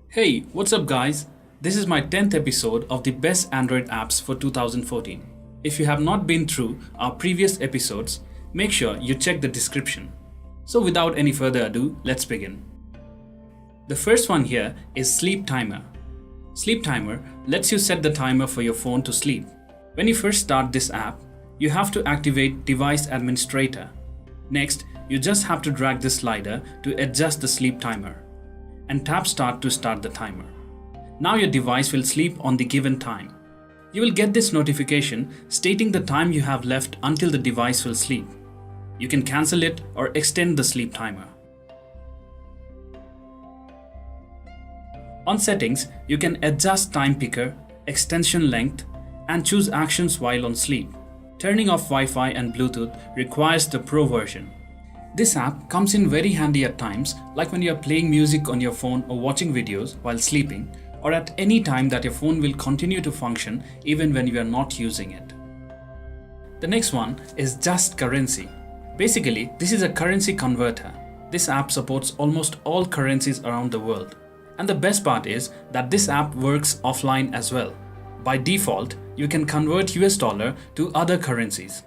Hey, what's up guys? This is my 10th episode of the best Android apps for 2014. If you have not been through our previous episodes, make sure you check the description. So without any further ado, let's begin. The first one here is Sleep Timer. Sleep Timer lets you set the timer for your phone to sleep. When you first start this app, you have to activate Device Administrator. Next, you just have to drag this slider to adjust the sleep timer and tap Start to start the timer. Now your device will sleep on the given time. You will get this notification stating the time you have left until the device will sleep. You can cancel it or extend the sleep timer. On settings, you can adjust time picker, extension length, and choose actions while on sleep. Turning off Wi-Fi and Bluetooth requires the Pro version. This app comes in very handy at times, like when you are playing music on your phone or watching videos while sleeping, or at any time that your phone will continue to function even when you are not using it. The next one is Just Currency. Basically, this is a currency converter. This app supports almost all currencies around the world. And the best part is that this app works offline as well. By default, you can convert US dollar to other currencies.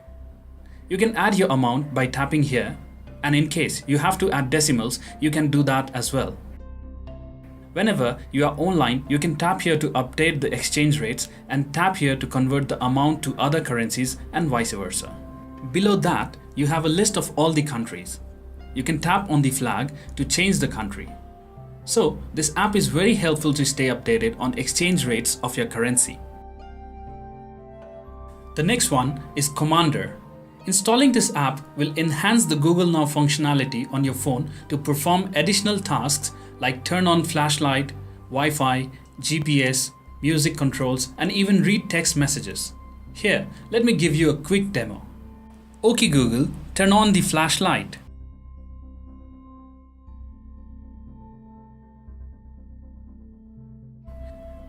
You can add your amount by tapping here, and in case you have to add decimals, you can do that as well. Whenever you are online, you can tap here to update the exchange rates and tap here to convert the amount to other currencies and vice versa. Below that, you have a list of all the countries. You can tap on the flag to change the country. So, this app is very helpful to stay updated on exchange rates of your currency. The next one is Commander. Installing this app will enhance the Google Now functionality on your phone to perform additional tasks like turn on flashlight, Wi-Fi, GPS, music controls, and even read text messages. Here, let me give you a quick demo. OK Google, turn on the flashlight.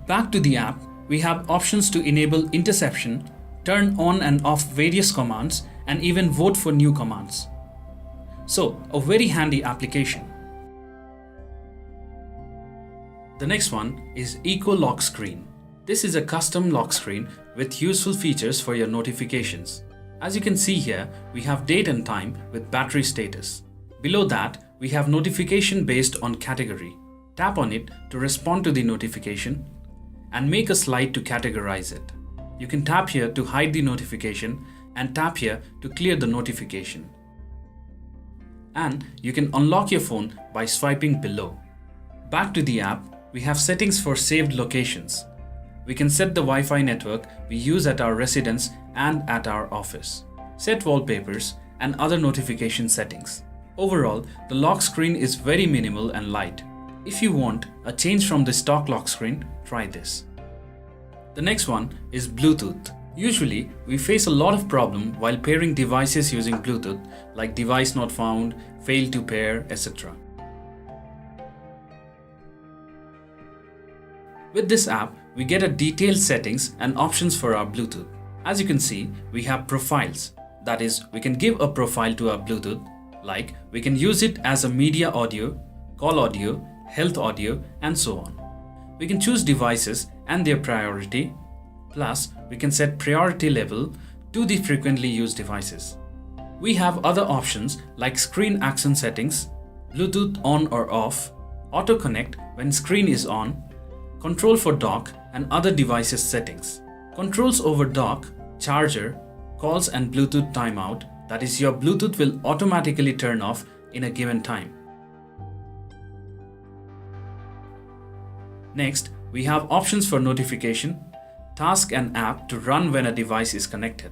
Back to the app, we have options to enable interception, turn on and off various commands, and even vote for new commands. So, a very handy application. The next one is Eco Lock Screen. This is a custom lock screen with useful features for your notifications. As you can see here, we have date and time with battery status. Below that, we have notification based on category. Tap on it to respond to the notification and make a slide to categorize it. You can tap here to hide the notification and tap here to clear the notification. And you can unlock your phone by swiping below. Back to the app, we have settings for saved locations. We can set the Wi-Fi network we use at our residence and at our office. Set wallpapers and other notification settings. Overall, the lock screen is very minimal and light. If you want a change from the stock lock screen, try this. The next one is Bluetooth. Usually, we face a lot of problem while pairing devices using Bluetooth, like device not found, fail to pair, etc. With this app, we get a detailed settings and options for our Bluetooth. As you can see, we have profiles. That is, we can give a profile to our Bluetooth, like we can use it as a media audio, call audio, health audio, and so on. We can choose devices and their priority. Plus, we can set priority level to the frequently used devices. We have other options like screen accent settings, Bluetooth on or off, auto connect when screen is on, control for dock and other devices settings. Controls over dock, charger, calls and Bluetooth timeout, that is your Bluetooth will automatically turn off in a given time. Next, we have options for notification, task and app to run when a device is connected.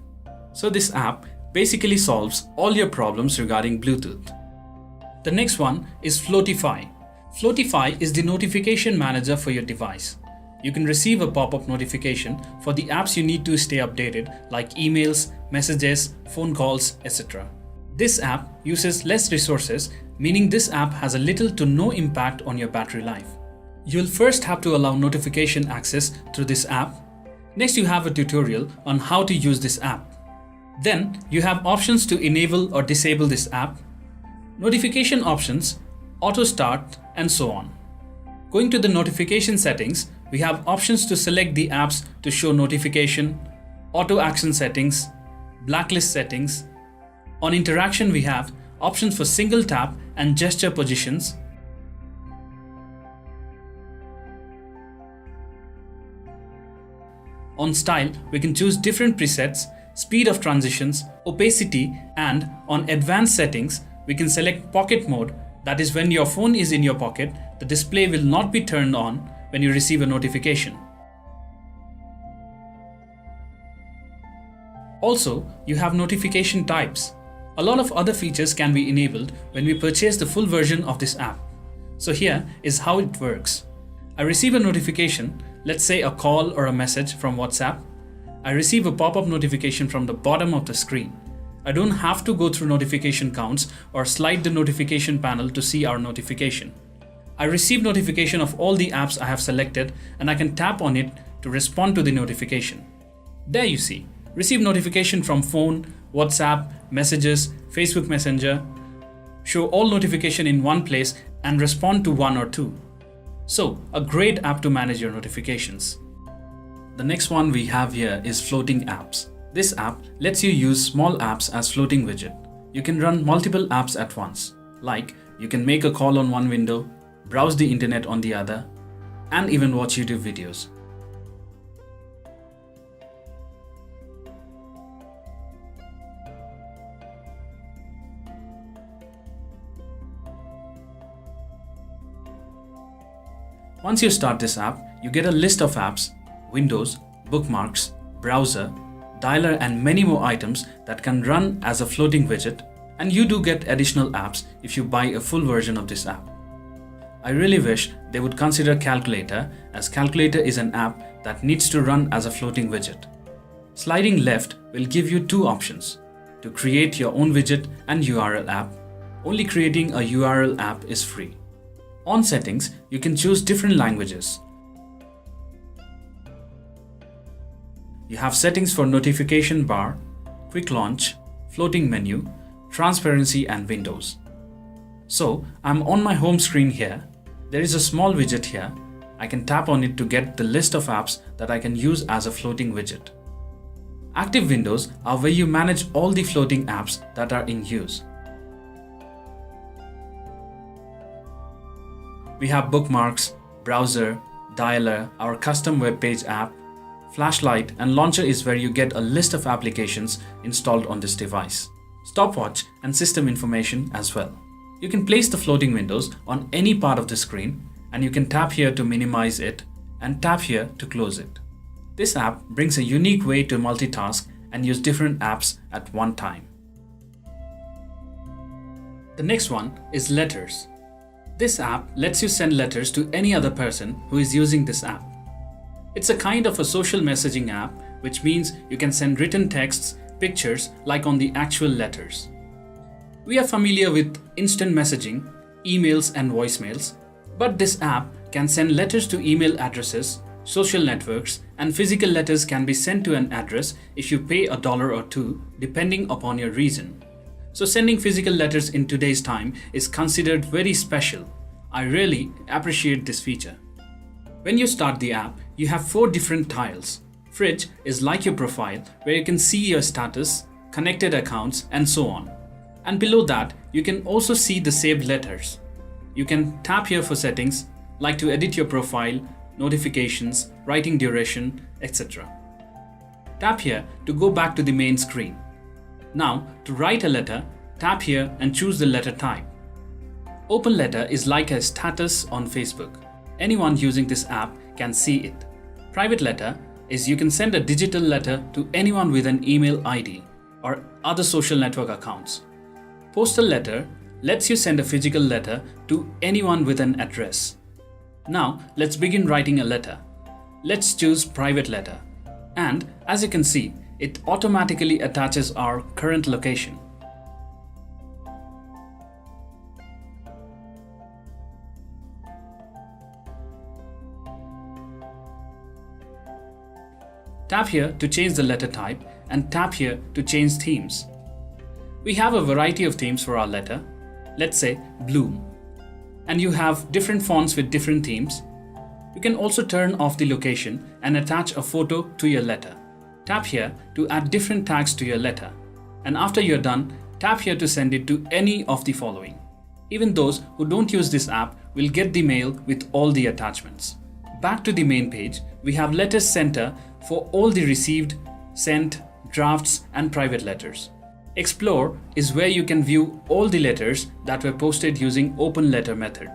So this app basically solves all your problems regarding Bluetooth. The next one is Floatify. Floatify is the notification manager for your device. You can receive a pop-up notification for the apps you need to stay updated like emails, messages, phone calls, etc. This app uses less resources, meaning this app has a little to no impact on your battery life. You'll first have to allow notification access through this app. Next, you have a tutorial on how to use this app. Then, you have options to enable or disable this app. notification options, auto start, and so on. Going to the notification settings, we have options to select the apps to show notification, auto action settings, blacklist settings. On interaction, we have options for single tap and gesture positions. On style, we can choose different presets, speed of transitions, opacity, and on advanced settings, we can select pocket mode. That is, when your phone is in your pocket, the display will not be turned on when you receive a notification. Also, you have notification types. A lot of other features can be enabled when we purchase the full version of this app. So here is how it works. I receive a notification, let's say a call or a message from WhatsApp. I receive a pop-up notification from the bottom of the screen. I don't have to go through notification counts or slide the notification panel to see our notification. I receive notification of all the apps I have selected and I can tap on it to respond to the notification. There you see, receive notification from phone, WhatsApp, messages, Facebook Messenger. Show all notification in one place and respond to one or two. So, a great app to manage your notifications. The next one we have here is floating apps. This app lets you use small apps as floating widget. You can run multiple apps at once, like you can make a call on one window, browse the internet on the other, and even watch YouTube videos. Once you start this app, you get a list of apps, windows, bookmarks, browser, dialer, and many more items that can run as a floating widget, and you do get additional apps if you buy a full version of this app. I really wish they would consider Calculator, as Calculator is an app that needs to run as a floating widget. Sliding left will give you two options: to create your own widget and URL app. Only creating a URL app is free. On settings, you can choose different languages. You have settings for notification bar, quick launch, floating menu, transparency, and windows. So I'm on my home screen here. There is a small widget here. I can tap on it to get the list of apps that I can use as a floating widget. Active windows are where you manage all the floating apps that are in use. We have bookmarks, browser, dialer, our custom web page app, flashlight, and launcher is where you get a list of applications installed on this device. Stopwatch and system information as well. You can place the floating windows on any part of the screen, and you can tap here to minimize it and tap here to close it. This app brings a unique way to multitask and use different apps at one time. The next one is letters. This app lets you send letters to any other person who is using this app. It's a kind of a social messaging app, which means you can send written texts, pictures like on the actual letters. We are familiar with instant messaging, emails, and voicemails, but this app can send letters to email addresses, social networks, and physical letters can be sent to an address if you pay $1 or $2 depending upon your reason. So sending physical letters in today's time is considered very special. I really appreciate this feature. When you start the app, you have 4 different tiles. Fridge is like your profile, where you can see your status, connected accounts, and so on. And below that, you can also see the saved letters. You can tap here for settings, like to edit your profile, notifications, writing duration, etc. Tap here to go back to the main screen. Now, to write a letter, tap here and choose the letter type. Open letter is like a status on Facebook. Anyone using this app can see it. Private letter is you can send a digital letter to anyone with an email ID or other social network accounts. Postal letter lets you send a physical letter to anyone with an address. Now, let's begin writing a letter. Let's choose private letter. And as you can see, it automatically attaches our current location. Tap here to change the letter type and tap here to change themes. We have a variety of themes for our letter. let's say Bloom, and you have different fonts with different themes, you can also turn off the location and attach a photo to your letter. Tap here to add different tags to your letter, and after you're done, tap here to send it to any of the following. Even those who don't use this app will get the mail with all the attachments. Back to the main page, we have Letters Center for all the received, sent, drafts and private letters. Explore is where you can view all the letters that were posted using open letter method.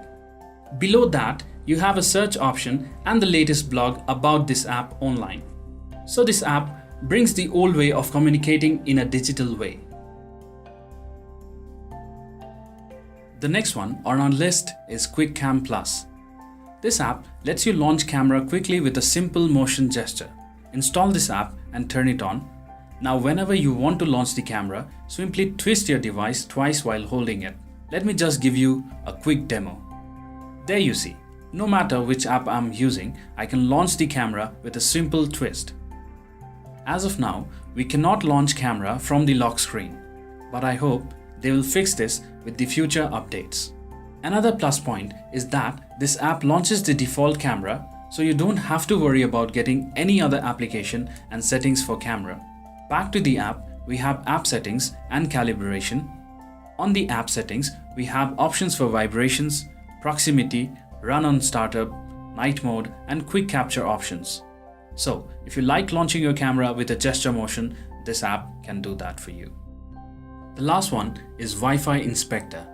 Below that, you have a search option and the latest blog about this app online. So this app brings the old way of communicating in a digital way. The next one on our list is QuickCam Plus. This app lets you launch camera quickly with a simple motion gesture. Install this app and turn it on. Now whenever you want to launch the camera, simply twist your device twice while holding it. Let me just give you a quick demo. There you see, no matter which app I'm using, I can launch the camera with a simple twist. As of now, we cannot launch camera from the lock screen, but I hope they will fix this with the future updates. Another plus point is that this app launches the default camera, so you don't have to worry about getting any other application and settings for camera. Back to the app, we have app settings and calibration. On the app settings, we have options for vibrations, proximity, run on startup, night mode and quick capture options. So if you like launching your camera with a gesture motion, this app can do that for you. The last one is Wi-Fi Inspector.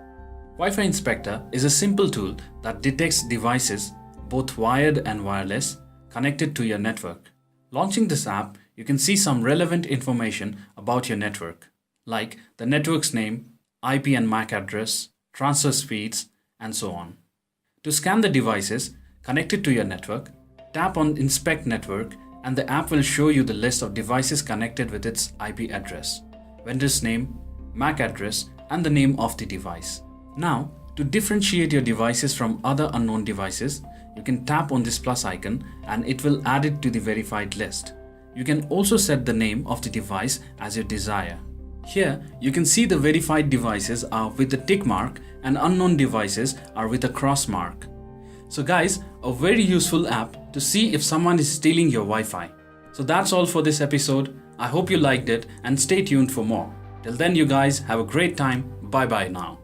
Wi-Fi Inspector is a simple tool that detects devices, both wired and wireless, connected to your network. Launching this app, you can see some relevant information about your network, like the network's name, IP and MAC address, transfer speeds, and so on. To scan the devices connected to your network, tap on Inspect Network and the app will show you the list of devices connected with its IP address, vendor's name, MAC address, and the name of the device. Now, to differentiate your devices from other unknown devices, you can tap on this plus icon and it will add it to the verified list. You can also set the name of the device as you desire. Here, you can see the verified devices are with a tick mark and unknown devices are with a cross mark. So guys, a very useful app to see if someone is stealing your Wi-Fi. So that's all for this episode. I hope you liked it and stay tuned for more. Till then you guys have a great time. Bye bye now.